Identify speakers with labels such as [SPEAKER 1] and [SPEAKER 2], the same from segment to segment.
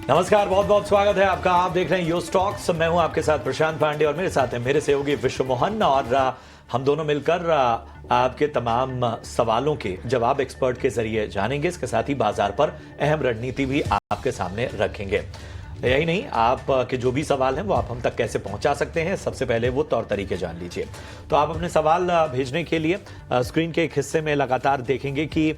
[SPEAKER 1] नमस्कार, बहुत बहुत स्वागत है आपका। आप देख रहे हैं यो स्टॉक्स। मैं हूं आपके साथ प्रशांत पांडे और मेरे साथ हैं मेरे सहयोगी विश्व मोहन, और हम दोनों मिलकर आपके तमाम सवालों के जवाब एक्सपर्ट के जरिए जानेंगे। इसके साथ ही बाजार पर अहम रणनीति भी आपके सामने रखेंगे। यही नहीं, आप के जो भी सवाल हैं वो आप हम तक कैसे पहुंचा सकते हैं, सबसे पहले वो तौर तरीके जान लीजिए। तो आप अपने सवाल भेजने के लिए स्क्रीन के एक हिस्से में लगातार देखेंगे कि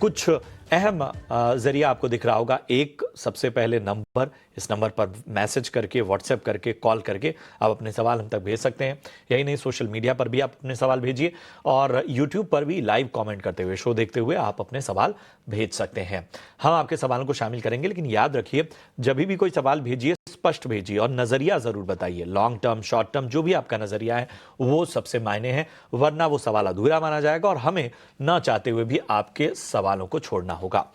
[SPEAKER 1] कुछ अहम जरिया आपको दिख रहा होगा। एक सबसे पहले नंबर, इस नंबर पर मैसेज करके, व्हाट्सएप करके, कॉल करके आप अपने सवाल हम तक भेज सकते हैं। यही नहीं, सोशल मीडिया पर भी आप अपने सवाल भेजिए और यूट्यूब पर भी लाइव कमेंट करते हुए, शो देखते हुए आप अपने सवाल भेज सकते हैं। हम आपके सवालों को शामिल करेंगे, लेकिन याद रखिए जब भी कोई सवाल भेजिए स्पष्ट भेजिए और नजरिया जरूर बताइए। लॉन्ग टर्म, शॉर्ट टर्म, जो भी आपका नजरिया है वो सबसे मायने हैं, वरना वो सवाल अधूरा माना जाएगा और हमें न चाहते हुए भी आपके सवालों को छोड़ना होगा।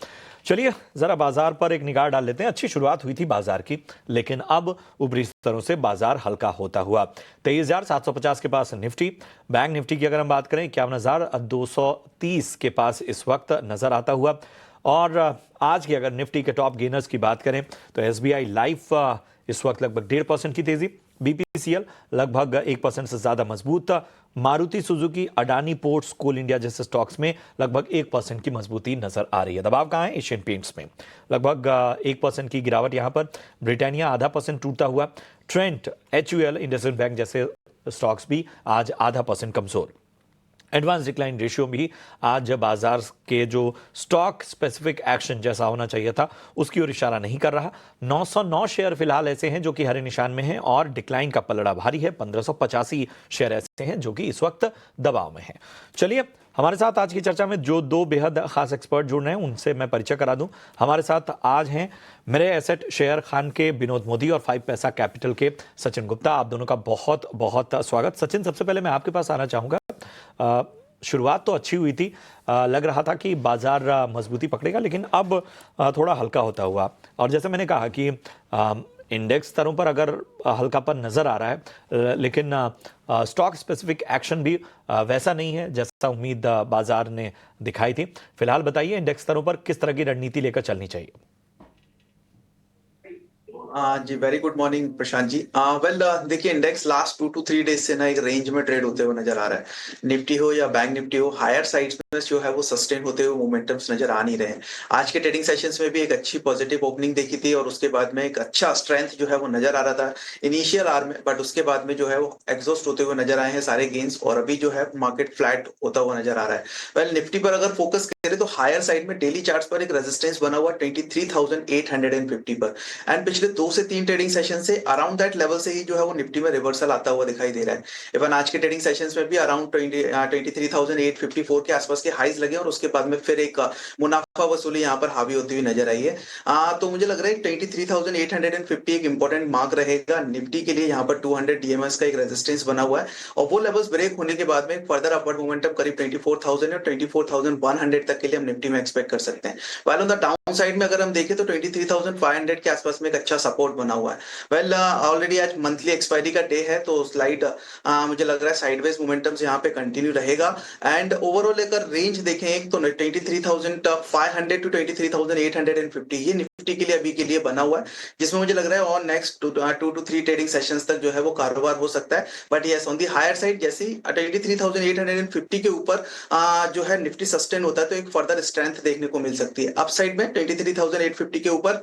[SPEAKER 1] चलिए जरा बाजार पर एक निगाह डाल लेते हैं। अच्छी शुरुआत हुई थी बाजार की, लेकिन अब ऊपरी स्तरों से बाजार हल्का होता हुआ 23,750 के पास निफ्टी। बैंक निफ्टी की अगर हम बात करें 51,230 के पास इस वक्त नजर आता हुआ। और आज की अगर निफ्टी के टॉप गेनर्स की बात करें तो एसबीआई लाइफ इस वक्त लगभग 1.5% की तेजी, बीपीसीएल लगभग 1% से ज्यादा मजबूत, मारुति सुजुकी, अडानी पोर्ट्स, कोल इंडिया जैसे स्टॉक्स में लगभग 1% की मजबूती नजर आ रही है। दबाव कहां है? एशियन पेंट्स में लगभग 1% की गिरावट यहां पर। ब्रिटानिया ½ % टूटता हुआ। ट्रेंट, एचयूएल, इंडसइंड बैंक जैसे स्टॉक्स भी आज ½ % कमजोर। एडवांस डिक्लाइन रेशियो भी आज बाजार के जो स्टॉक स्पेसिफिक एक्शन जैसा होना चाहिए था उसकी ओर इशारा नहीं कर रहा। 909 शेयर फिलहाल ऐसे हैं जो कि हरे निशान में हैं और डिक्लाइन का पलड़ा भारी है। 1585 शेयर ऐसे हैं जो कि इस वक्त दबाव में हैं। चलिए हमारे साथ आज की चर्चा में जो दो बेहद खास एक्सपर्ट जुड़ रहे हैं उनसे मैं परिचय करा दूं। हमारे साथ आज हैं मेरे एसेट शेयर खान के विनोद मोदी और 5 पैसा कैपिटल के सचिन गुप्ता। आप दोनों का बहुत बहुत स्वागत। सचिन, सबसे पहले मैं आपके पास आना चाहूंगा। शुरुआत तो अच्छी हुई थी, लग रहा था कि बाजार मजबूती पकड़ेगा, लेकिन अब थोड़ा हल्का होता हुआ। और जैसे मैंने कहा कि इंडेक्स स्तरों पर अगर हल्कापन नजर आ रहा है, लेकिन स्टॉक स्पेसिफिक एक्शन भी वैसा नहीं है जैसा उम्मीद बाजार ने दिखाई थी। फिलहाल बताइए इंडेक्स स्तरों पर किस तरह की रणनीति लेकर चलनी चाहिए?
[SPEAKER 2] जी very good morning Prashant ji. Well देखिए, इंडेक्स लास्ट 2 to 3 डेज से ना एक रेंज में ट्रेड होते हुए नजर आ रहा है। निफ्टी हो या बैंक निफ्टी हो, हायर साइड्स में जो है वो सस्टेन होते हुए मोमेंटम्स नजर आ नहीं रहे हैं। आज के ट्रेडिंग सेशंस में भी एक अच्छी पॉजिटिव ओपनिंग देखी थी और उसके बाद में एक अच्छा स्ट्रेंथ जो है वो नजर आ रहा था इनिशियल आवर में, बट उसके बाद में जो है वो एग्जॉस्ट होते हुए नजर आए हैं सारे गेन्स और अभी जो है मार्केट फ्लैट होता हुआ नजर आ रहा है। वेल निफ्टी पर अगर फोकस करें तो हायर साइड में डेली चार्ट्स पर एक रेजिस्टेंस बना हुआ 23,850 पर, एंड पिछले 2 से 3 ट्रेडिंग सेशन से अराउंड दैट लेवल से ही जो है वो निफ्टी में रिवर्सल आता हुआ दिखाई दे रहा है। इवन आज के ट्रेडिंग सेशंस में भी अराउंड 23,854 के आसपास के हाईज लगे और उसके बाद में फिर एक मुनाफा वसूली यहाँ पर हावी होती हुई नजर आई है। तो मुझे लग रहा है 23,850 एक इंपॉर्टेंट मार्क रहेगा निफ्टी के लिए। यहाँ पर 200 डीएमएस का एक रेजिस्टेंस बना हुआ है और वो लेवल्स ब्रेक होने के बाद में फर्दर अपवर्ड मोमेंटम करीब 24,000 और 24,100 तक के लिए हम निफ्टी में एक्सपेक्ट कर सकते हैं। While on the down side में अगर हम देखें तो 23,500 के आसपास में एक अच्छा सपोर्ट बना हुआ है। वेल ऑलरेडी आज मंथली एक्सपायरी का डे है तो स्लाइड मुझे लग रहा है साइडवेज मोमेंटम्स यहाँ पे कंटिन्यू रहेगा। एंड ओवरऑल अगर रेंज देखें एक तो 23,500 टू 23,850 ये निफ्टी के लिए अभी के लिए बना हुआ है, जिसमें मुझे लग रहा है और नेक्स्ट 2 to 3 ट्रेडिंग सेशंस तक जो है वो कारोबार हो सकता है। But yes, on the higher side जैसे 23,850 के ऊपर जो है निफ्टी सस्टेन होता है तो एक फर्दर स्ट्रेंथ देखने को मिल सकती है। अपसाइड में 23,850 के ऊपर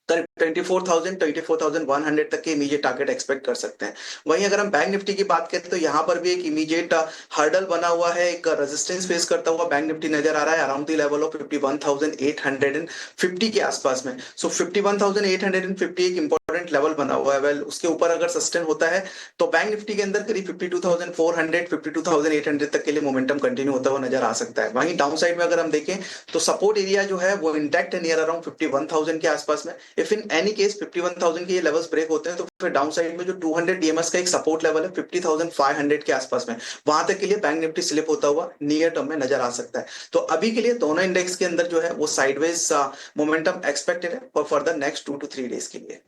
[SPEAKER 2] करीब 24,000 24,100 तक के इमीडिएट टारगेट एक्सपेक्ट कर सकते हैं। वहीं अगर हम बैंक निफ्टी की बात करें तो यहाँ पर भी एक इमीडिएट हर्डल बना हुआ है, एक रेजिस्टेंस फेस करता हुआ बैंक निफ्टी नजर आ रहा है अराउंड द लेवल ऑफ 51,850 के आसपास में। सो 51,850 एक इंपॉर्टेंट लेवल बना हुआ है। वेल उसके ऊपर अगर सस्टेन होता है तो बैंक निफ्टी के अंदर करीब 52,400 52,800 तक के लिए मोमेंटम कंटिन्यू होता हुआ नजर आ सकता है। वहीं डाउन साइड में अगर हम देखें तो सपोर्ट एरिया जो है वो इंटैक्ट है नियर अराउंड 51,000 के आसपास में। इफ इन एनी केस 51,000 के ये लेवल्स ब्रेक होते हैं तो फिर डाउन साइड में जो 200 डीएमएस का एक सपोर्ट लेवल है 50,500 के आसपास में, वहां तक के लिए बैंक निफ्टी स्लिप होता हुआ नियर टर्म में नजर आ सकता है। तो अभी के लिए दोनों इंडेक्स के अंदर जो है वो साइडवेज मोमेंटम एक्सपेक्टेड है for further next 2 to 3 days के लिए।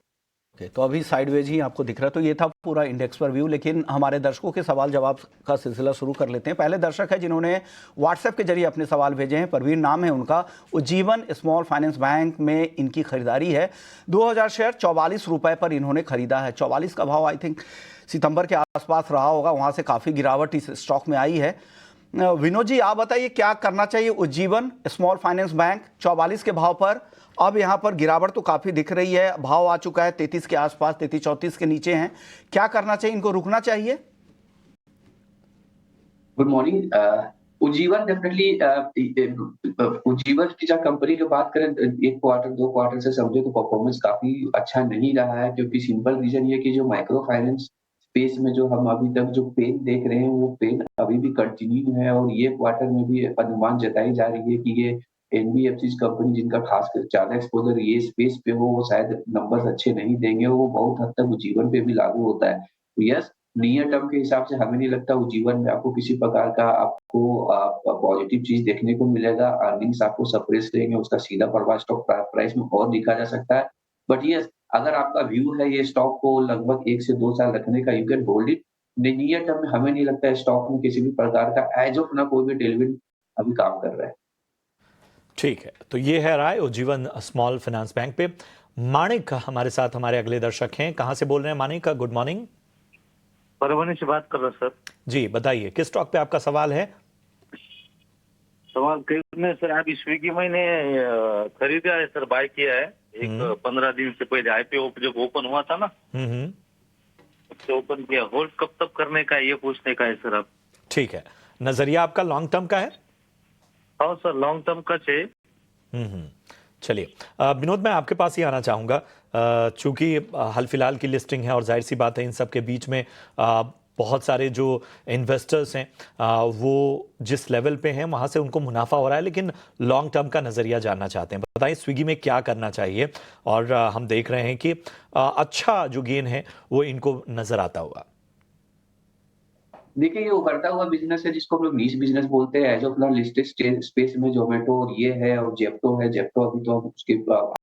[SPEAKER 3] तो अभी साइडवेज ही आपको दिख रहा है। तो ये था पूरा इंडेक्स पर व्यू, लेकिन हमारे दर्शकों के सवाल जवाब का सिलसिला शुरू कर लेते हैं। पहले दर्शक है जिन्होंने व्हाट्सएप के जरिए अपने सवाल भेजे हैं। परवीन नाम है उनका। उज्जीवन स्मॉल फाइनेंस बैंक में इनकी खरीदारी है। 2000 शेयर 44 रुपए पर इन्होंने खरीदा है। 44 का भाव आई थिंक सितंबर के आसपास रहा होगा, वहाँ से काफ़ी गिरावट इस स्टॉक में आई है। विनोद जी, आप बताइए क्या करना चाहिए उज्जीवन स्मॉल फाइनेंस बैंक 44 के भाव पर? अब यहाँ पर गिरावट तो काफ़ी दिख रही है, भाव आ चुका है 33 के आसपास, 33-34 के नीचे हैं। क्या करना चाहिए, इनको रुकना चाहिए?
[SPEAKER 4] Good morning. Ujjivan definitely Ujjivan की जब कंपनी की बात करें, एक क्वार्टर 2 क्वार्टर से समझे तो परफॉर्मेंस काफी अच्छा नहीं रहा है, क्योंकि सिंपल रीजन ये कि जो माइक्रो फाइनेंस स्पेस में जो हम अभी तक जो पेन देख रहे हैं वो पेन अभी भी कंटिन्यू है, और ये क्वार्टर में भी अनुमान जताई जा रही है कि ये एनबीएफसी कंपनी जिनका खासकर ज्यादा एक्सपोजर ये स्पेस पे हो, वो शायद नंबर्स अच्छे नहीं देंगे। वो बहुत हद तक उज्जीवन पे भी लागू होता है। तो यस, नियर टर्म के हिसाब से हमें नहीं लगता उज्जीवन में आपको किसी प्रकार का आपको पॉजिटिव चीज देखने को मिलेगा। अर्निंग्स आपको सप्रेस रहेंगे, उसका सीधा प्रभाव स्टॉक प्राइस में और दिखा जा सकता है। बट यस, अगर आपका व्यू है ये स्टॉक को लगभग 1 से 2 साल रखने का, you can hold it. Near term में हमें नहीं लगता है स्टॉक में किसी भी प्रकार का एज ऑफ ना कोई भी टेलविंड अभी काम कर रहा है।
[SPEAKER 1] ठीक है, तो ये है राय उज्जीवन स्मॉल फाइनेंस बैंक पे। माणिक हमारे साथ हमारे अगले दर्शक हैं। कहां से बोल रहे हैं माणिक? Good morning.
[SPEAKER 5] परभणी से बात कर रहा सर।
[SPEAKER 1] जी बताइए, किस स्टॉक पे आपका सवाल है?
[SPEAKER 5] सवाल कितने सर, अभी स्विगी मैंने खरीदा है सर, बाय किया है। एक 15 दिन से पहले आईपीओ जब ओपन हुआ था ना, तो ओपन किया। होल्ड कब तक करने का है ये पूछने का है सर आप।
[SPEAKER 1] ठीक है, नजरिया आपका लॉन्ग टर्म का है?
[SPEAKER 5] हाँ सर, लॉन्ग टर्म का चाहिए।
[SPEAKER 1] चलिए विनोद, मैं आपके पास ही आना चाहूँगा। चूंकि हाल फिलहाल की लिस्टिंग है और जाहिर सी बात है इन सब के बीच में बहुत सारे जो इन्वेस्टर्स हैं वो जिस लेवल पे हैं वहाँ से उनको मुनाफा हो रहा है, लेकिन लॉन्ग टर्म का नज़रिया जानना चाहते हैं। बताइए स्विगी में क्या करना चाहिए? और हम देख रहे हैं कि अच्छा जो गेन है वो इनको नज़र आता हुआ।
[SPEAKER 4] देखिए, ये उभरता हुआ बिजनेस है जिसको हम लोग नीश बिजनेस बोलते हैं। As of now listed space में जोमेटो और ये है, और जेप्टो है। जेप्टो अभी तो हम उसके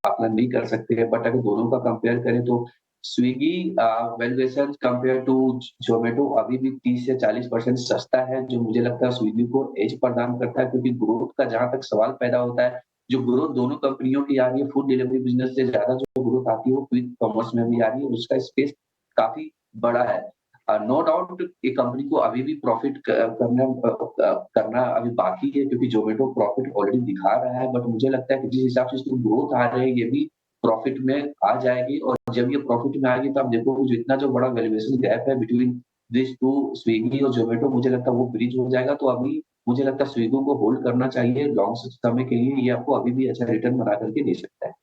[SPEAKER 4] आकलन नहीं कर सकते हैं, बट अगर दोनों का कंपेयर करें तो Swiggy valuation compare to Zomato अभी भी 30 से 40% सस्ता है, जो मुझे लगता है स्विगी को एज प्रदान करता है। क्योंकि ग्रोथ का जहां तक सवाल पैदा होता है, जो ग्रोथ दोनों कंपनियों की आ रही है, फूड डिलीवरी बिजनेस से ज्यादा जो ग्रोथ आती है वो क्विक कॉमर्स में भी आ रही है, उसका स्पेस काफी बड़ा है। नो डाउट ये कंपनी को अभी भी प्रॉफिट करना अभी बाकी है, क्योंकि जोमेटो प्रॉफिट ऑलरेडी दिखा रहा है। बट मुझे लगता है कि जिस हिसाब से इसको ग्रोथ आ रहे हैं, ये भी प्रॉफिट में आ जाएगी। और जब ये प्रॉफिट में आएगी तो आप देखो जो इतना जो बड़ा वैल्यूएशन गैप है बिटवीन दिस टू, स्विगी और जोमेटो, मुझे लगता है वो ब्रिज हो जाएगा। तो अभी मुझे लगता है स्विगी को होल्ड करना चाहिए लॉन्ग समय के लिए। ये आपको अभी भी अच्छा रिटर्न बना करके दे सकता है।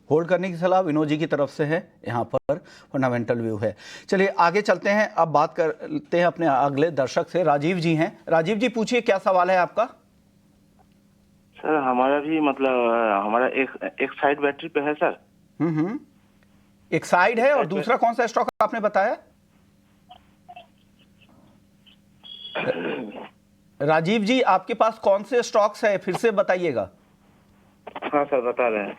[SPEAKER 3] होल्ड करने की सलाह विनोद जी की तरफ से है। यहाँ पर फंडामेंटल व्यू है। चलिए आगे चलते हैं। अब बात करते हैं अपने अगले दर्शक से। राजीव जी हैं। राजीव जी पूछिए, क्या सवाल है आपका?
[SPEAKER 6] सर हमारा भी मतलब हमारा एक साइड बैटरी पे है सर।
[SPEAKER 3] एक साइड है, और दूसरा कौन सा स्टॉक आपने बताया? राजीव जी आपके पास कौन से स्टॉक्स है, फिर से बताइएगा।
[SPEAKER 6] हाँ सर बता रहे हैं।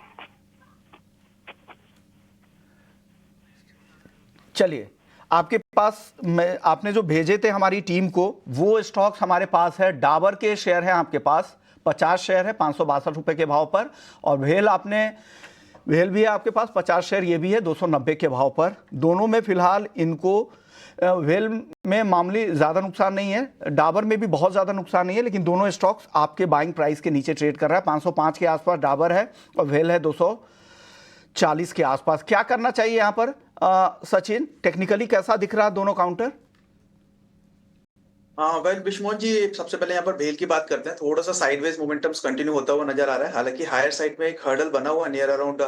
[SPEAKER 3] चलिए, आपके पास आपने जो भेजे थे हमारी टीम को, वो स्टॉक्स हमारे पास है। डाबर के शेयर हैं आपके पास, 50 शेयर है 562 रुपए के भाव पर। और वेल भी है आपके पास 50 शेयर, ये भी है 290 के भाव पर। दोनों में फिलहाल इनको वेल में मामूली ज़्यादा नुकसान नहीं है, डाबर में भी बहुत ज़्यादा नुकसान नहीं है, लेकिन दोनों स्टॉक्स आपके बाइंग प्राइस के नीचे ट्रेड कर रहा है। 505 के आसपास डाबर है और वेल है 240 के आसपास। क्या करना चाहिए यहाँ पर सचिन? टेक्निकली कैसा दिख रहा है दोनों काउंटर?
[SPEAKER 2] वेल विश्वमोहन जी, सबसे पहले यहाँ पर भेल की बात करते हैं। थोड़ा सा साइडवेज मोमेंटम्स कंटिन्यू होता हुआ नजर आ रहा है। हालांकि हायर साइड में एक हर्डल बना हुआ नियर अराउंड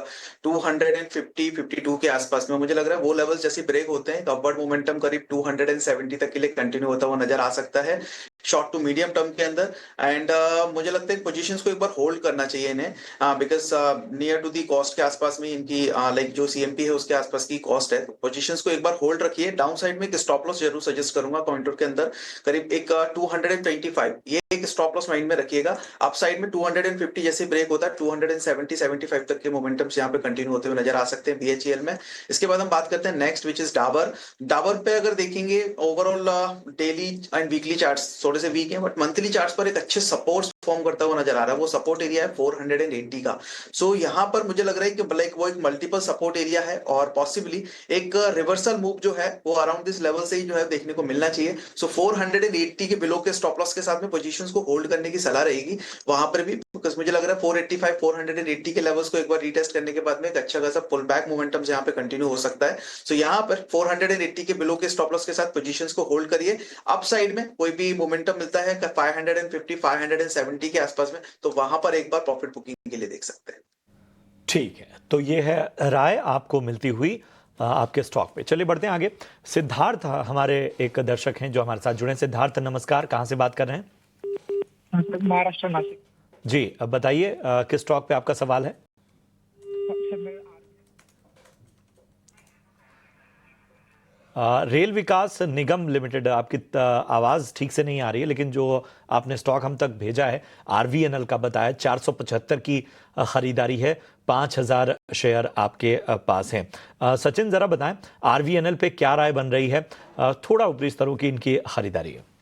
[SPEAKER 2] 250-52 के आसपास में। मुझे लग रहा है वो लेवल्स जैसे ब्रेक होते हैं, अपवर्ड मोमेंटम करीब 270 तक के लिए कंटिन्यू होता हुआ नजर आ सकता है शॉर्ट टू मीडियम टर्म के अंदर। एंड मुझे लगता है पोजीशंस को एक बार होल्ड करना चाहिए इन्हें, because near to the cost के आसपास में इनकी लाइक जो सीएमपी है उसके आसपास की कॉस्ट है। पोजीशंस को एक बार होल्ड रखिए। डाउन साइड में एक स्टॉप लॉस जरूर सजेस्ट करूंगा काउंटर के अंदर, करीब एक 225 ये एक स्टॉप लॉस माइंड में रखिएगा। अपसाइड में 250 जैसे ब्रेक होता है 270 75 तक के मोमेंटम्स यहाँ पे कंटिन्यू होते हुए नजर आ सकते हैं बीएचईएल में। इसके बाद हम बात करते हैं next which is Dabur. Dabur पे अगर देखेंगे overall daily and weekly charts थोड़े से वीक हैं, बट मंथली चार्ट्स पर एक अच्छे सपोर्ट फॉर्म करता हुआ नजर आ रहा है। वो सपोर्ट एरिया है 480 का। सो यहाँ पर मुझे लग रहा है कि लाइक वो एक मल्टीपल सपोर्ट एरिया है और पॉसिबली एक रिवर्सल मूव जो है वो अराउंड दिस लेवल से ही जो है देखने को मिलना चाहिए। सो 480 के बिलो के स्टॉप लॉस के साथ में पोजीशंस को होल्ड करने की सलाह रहेगी वहां पर भी, बिकॉज मुझे लग रहा है 485 480 के लेवल्स को एक बार रीटेस्ट करने के बाद में एक अच्छा खासा पुल बैक मोमेंटम यहाँ पे कंटिन्यू हो सकता है। सो यहाँ पर 480 के बिलो के स्टॉप लॉस के साथ पोजीशंस को होल्ड करिए। अप साइड में कोई भी मोमेंटम मिलता है 550 570 के आसपास में, तो वहां पर एक बार प्रॉफिट बुकिंग के लिए देख सकते हैं।
[SPEAKER 1] ठीक है, तो ये है राय आपको मिलती हुई आपके स्टॉक पे। चलिए बढ़ते हैं आगे। सिद्धार्थ हमारे एक दर्शक हैं जो हमारे साथ जुड़े हैं। सिद्धार्थ नमस्कार, कहाँ से बात कर रहे हैं?
[SPEAKER 7] महाराष्ट्र, नासिक।
[SPEAKER 1] जी, अब बताइए किस स्टॉक पे आपका सवाल है? रेल विकास निगम लिमिटेड, आपकी आवाज़ ठीक से नहीं आ रही है, लेकिन जो आपने स्टॉक हम तक भेजा है आरवीएनएल का बताया 475 की खरीदारी है, 5000 शेयर आपके पास हैं। सचिन ज़रा बताएं आरवीएनएल पे क्या राय बन रही है? थोड़ा ऊपरी स्तरों की इनकी खरीदारी है।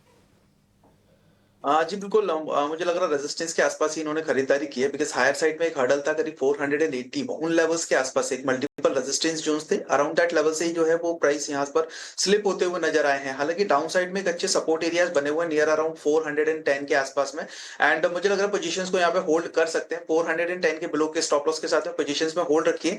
[SPEAKER 2] जी बिल्कुल, मुझे लग रहा है रेजिस्टेंस के आसपास ही इन्होंने खरीदारी की है, बिकॉज हायर साइड में एक हर्डल था करीब 480 उन लेवल्स के आसपास एक मल्टीपल रेजिस्टेंस जोन्स थे, अराउंड दैट लेवल से ही जो है वो प्राइस यहाँ पर स्लिप होते हुए नजर आए हैं। हालांकि डाउन साइड में एक अच्छे सपोर्ट एरियाज बने हुए हैं नियर अराउंड 410 के आसपास में, एंड मुझे लग रहा है पोजीशंस को यहाँ पे होल्ड कर सकते हैं। 410 के बिलो के स्टॉप लॉस के साथ में पोजीशंस में होल्ड रखिए।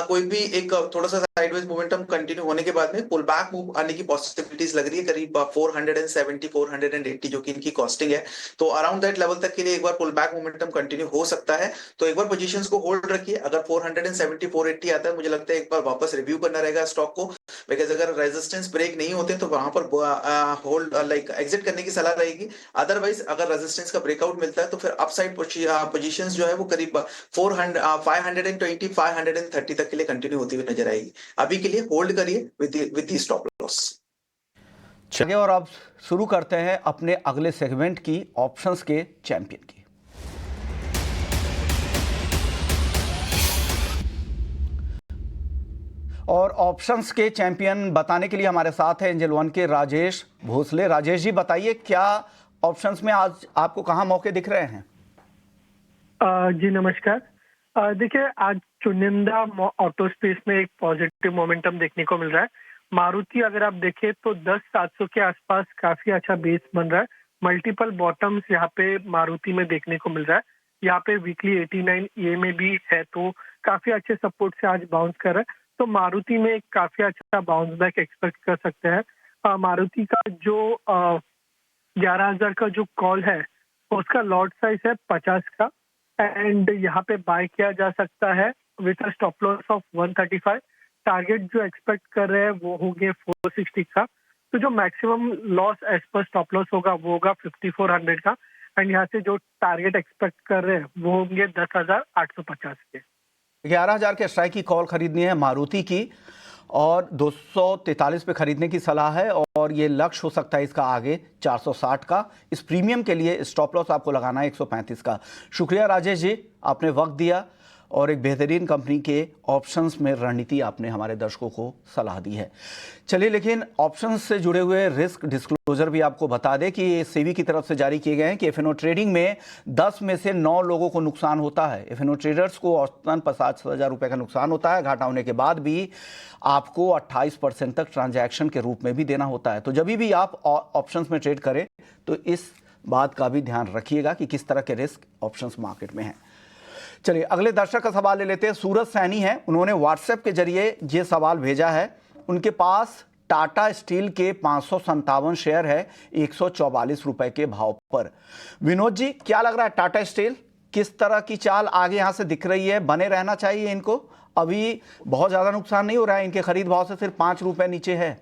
[SPEAKER 2] कोई भी एक थोड़ा सा साइडवेज मोमेंटम कंटिन्यू होने के बाद में पुल बैक मूव आने की पॉसिबिलिटीज लग रही है करीब 470 480 जो कि इनकी कॉस्टिंग है, तो अराउंड दैट लेवल तक के लिए एक बार पुल बैक मोमेंटम कंटिन्यू हो सकता है। तो एक बार पोजीशंस को होल्ड रखिए। अगर 470 480 आता है मुझे लगता है एक बार वापस रिव्यू करना रहेगा स्टॉक को, बिकॉज अगर रेजिस्टेंस ब्रेक नहीं होते तो वहां पर होल्ड लाइक एग्जिट करने की सलाह रहेगी। अदरवाइज अगर रेजिस्टेंस का ब्रेकआउट मिलता है तो फिर अपसाइड पोजीशंस जो है वो करीब 520 530 तक के लिए कंटिन्यू होती हुई नजर आएगी। अभी के लिए होल्ड करिए विद दी स्टॉप लॉस।
[SPEAKER 3] चलिए और अब शुरू करते हैं अपने अगले सेगमेंट की, ऑप्शंस के चैंपियन की। और ऑप्शंस के चैंपियन बताने के लिए हमारे साथ है एंजल वन के राजेश भोसले। राजेश जी बताइए क्या ऑप्शंस में आज आपको कहां मौके दिख रहे हैं?
[SPEAKER 7] जी नमस्कार। देखिए आज चुनिंदा ऑटो स्पेस में एक पॉजिटिव मोमेंटम देखने को मिल रहा है। मारुति अगर आप देखें तो 10,700 के आसपास काफी अच्छा बेस बन रहा है। मल्टीपल बॉटम्स यहाँ पे मारुति में देखने को मिल रहा है। यहाँ पे वीकली 89 ये में भी है, तो काफी अच्छे सपोर्ट से आज बाउंस कर रहा है। तो मारुति में काफी अच्छा बाउंस बैक एक्सपेक्ट कर सकते हैं। मारुति का जो 11,000 का जो कॉल है उसका लॉट साइज है 50 का, एंड यहाँ पे बाय किया जा सकता है with a stop loss of 135। Target जो एक्सपेक्ट कर रहे हैं वो होंगे 460 का, तो जो maximum loss as per stop loss होगा वो होगा 5400 का, एंड यहाँ से जो टारगेट एक्सपेक्ट कर रहे हैं वो होंगे 10,850 के।
[SPEAKER 3] 11,000 के स्ट्राइक की कॉल खरीदनी है मारुति की और 243 पे खरीदने की सलाह है, और ये लक्ष्य हो सकता है इसका आगे 460 का। इस प्रीमियम के लिए स्टॉप लॉस आपको लगाना है 135 का। शुक्रिया राजेश जी, आपने वक्त दिया और एक बेहतरीन कंपनी के ऑप्शंस में रणनीति आपने हमारे दर्शकों को सलाह दी है। चलिए, लेकिन ऑप्शंस से जुड़े हुए रिस्क डिस्क्लोजर भी आपको बता दें कि ये सेबी की तरफ से जारी किए गए हैं कि एफएनओ ट्रेडिंग में 10 में से 9 लोगों को नुकसान होता है। एफएनओ ट्रेडर्स को औसतन 50,000 रुपये का नुकसान होता है। घाटा होने के बाद भी आपको 28% तक ट्रांजैक्शन के रूप में भी देना होता है। तो जब भी आप ऑप्शंस में ट्रेड करें तो इस बात का भी ध्यान रखिएगा कि किस तरह के रिस्क ऑप्शंस मार्केट में हैं। चलिए अगले दर्शक का सवाल ले लेते हैं। सूरज सैनी हैं, उन्होंने व्हाट्सएप के जरिए ये सवाल भेजा है। उनके पास टाटा स्टील के 557 शेयर है 144 रुपए के भाव पर। विनोद जी, क्या लग रहा है टाटा स्टील किस तरह की चाल आगे यहां से दिख रही है? बने रहना चाहिए इनको? अभी बहुत ज्यादा नुकसान नहीं हो रहा है, इनके खरीद भाव से सिर्फ 5 रुपए नीचे है।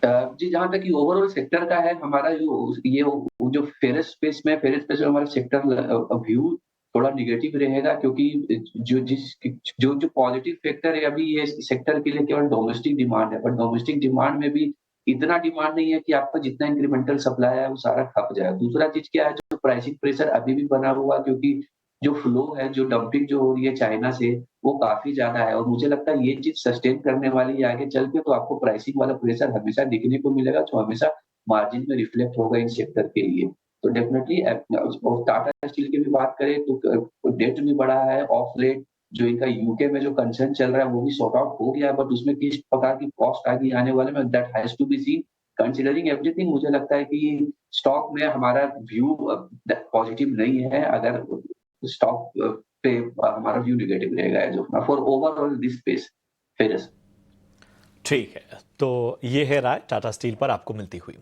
[SPEAKER 4] जी, जहां तक कि ओवरऑल सेक्टर का है, हमारा जो फेरस स्पेस में हमारा सेक्टर व्यू थोड़ा निगेटिव रहेगा, क्योंकि जो पॉजिटिव फैक्टर है अभी ये सेक्टर के लिए केवल डोमेस्टिक डिमांड है, पर डोमेस्टिक डिमांड में भी इतना डिमांड नहीं है कि आपका जितना इंक्रीमेंटल सप्लाई है वो सारा खप जाए। दूसरा चीज क्या है, जो प्राइसिंग प्रेशर अभी भी बना हुआ, क्योंकि जो फ्लो है, जो डंपिंग जो हो रही है चाइना से, वो काफी ज्यादा है, और मुझे लगता है ये चीज सस्टेन करने वाली है आगे चल के। तो आपको प्राइसिंग वाला प्रेशर हमेशा दिखने को मिलेगा, जो हमेशा मार्जिन में रिफ्लेक्ट होगा इन सेक्टर के लिए। तो डेफिनेटली टाटा स्टील की भी बात करें तो डेट भी बढ़ा है ऑफ लेट। जो इनका यूके में जो कंसर्न चल रहा है वो भी सॉर्ट आउट हो गया है, बट उसमें किस प्रकार की कॉस्ट आगे आने वाले में, that has to be seen. Considering everything, मुझे लगता है कि स्टॉक में हमारा व्यू पॉजिटिव नहीं है। अगर स्टॉक पे हमारा व्यू नेगेटिव रहेगा जो for overall this space ferrous.
[SPEAKER 1] ठीक है, तो ये है राय टाटा स्टील पर आपको मिलती हुई।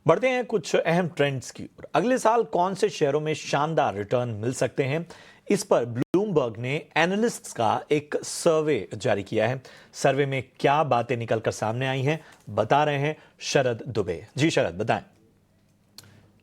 [SPEAKER 1] बढ़ते हैं कुछ अहम ट्रेंड्स की ओर। अगले साल कौन से शेयरों में शानदार रिटर्न मिल सकते हैं, इस पर ब्लूमबर्ग ने एनालिस्ट्स का एक सर्वे जारी किया है। सर्वे में क्या बातें निकलकर सामने आई हैं, बता रहे हैं शरद दुबे। जी शरद, बताएं।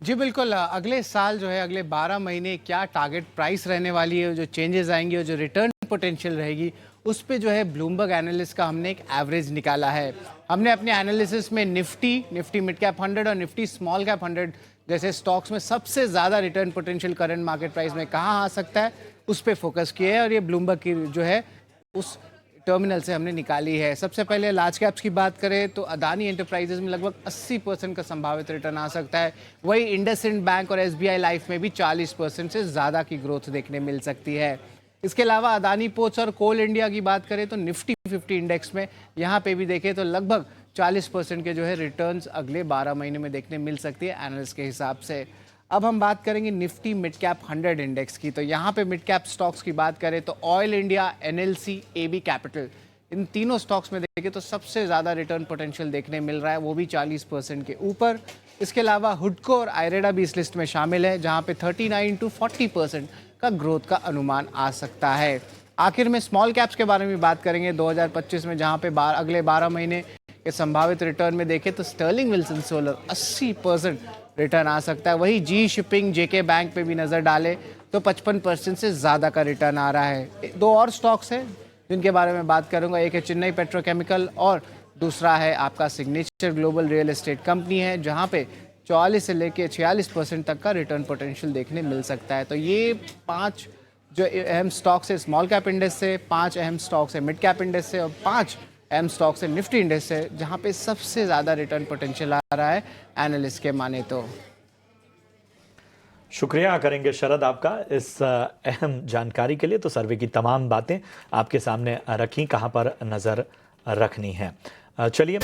[SPEAKER 8] जी बिल्कुल, अगले साल जो है, अगले 12 महीने क्या टारगेट प्राइस रहने वाली है, जो चेंजेस आएंगी और जो रिटर्न पोटेंशियल रहेगी, उस पे जो है ब्लूमबर्ग एनालिस्ट का हमने एक एवरेज निकाला है। हमने अपने एनालिसिस में निफ्टी मिड कैप 100 और निफ्टी स्मॉल कैप 100 जैसे स्टॉक्स में सबसे ज़्यादा return potential current market price में कहाँ आ सकता है, उस पर फोकस किए हैं, और ये ब्लूमबर्ग की जो है उस टर्मिनल से हमने निकाली है। सबसे पहले लार्ज कैप्स की बात करें तो अदानी एंटरप्राइजेज में लगभग 80% का संभावित रिटर्न आ सकता है। वही इंडसइंड बैंक और एसबीआई लाइफ में भी 40% से ज़्यादा की ग्रोथ देखने मिल सकती है। इसके अलावा अदानी पोर्ट्स और कोल इंडिया की बात करें तो निफ्टी 50 इंडेक्स में यहाँ पे भी देखें तो लगभग 40% के जो है रिटर्न्स अगले 12 महीने में देखने मिल सकती है एनालिस्ट के हिसाब से। अब हम बात करेंगे निफ्टी मिड कैप 100 इंडेक्स की। तो यहाँ पे मिड कैप स्टॉक्स की बात करें तो oil India, NLC, AB capital, इन तीनों स्टॉक्स में देखें तो सबसे ज़्यादा रिटर्न पोटेंशियल देखने मिल रहा है, वो भी 40% के ऊपर। इसके अलावा हुडको और आयरेडा भी इस लिस्ट में शामिल है, जहाँ पे 39 to 40% का ग्रोथ का अनुमान आ सकता है। आखिर में स्मॉल कैप्स के बारे में बात करेंगे 2025 में, जहाँ पे अगले 12 महीने के संभावित रिटर्न में देखें तो स्टर्लिंग विल्सन सोलर 80% रिटर्न आ सकता है। वही जी शिपिंग, जेके बैंक पे भी नज़र डालें तो 55% से ज़्यादा का रिटर्न आ रहा है। दो और स्टॉक्स हैं जिनके बारे में बात करूंगा, एक है चेन्नई पेट्रोकेमिकल और दूसरा है आपका signature global real estate company है, जहां पे 44 से लेके 46% तक का रिटर्न पोटेंशियल देखने मिल सकता है। तो ये 5 जो अहम स्टॉक्स है स्मॉल कैप इंडेक्स से, 5 अहम स्टॉक्स है मिड कैप इंडेक्स से, और 5 अहम स्टॉक्स है निफ्टी इंडेक्स से, जहां पे सबसे ज़्यादा रिटर्न पोटेंशियल आ रहा है एनालिस्ट के माने तो।
[SPEAKER 1] शुक्रिया करेंगे शरद आपका इस अहम जानकारी के लिए। तो सर्वे की तमाम बातें आपके सामने रखी, कहां पर नजर रखनी है। चलिए।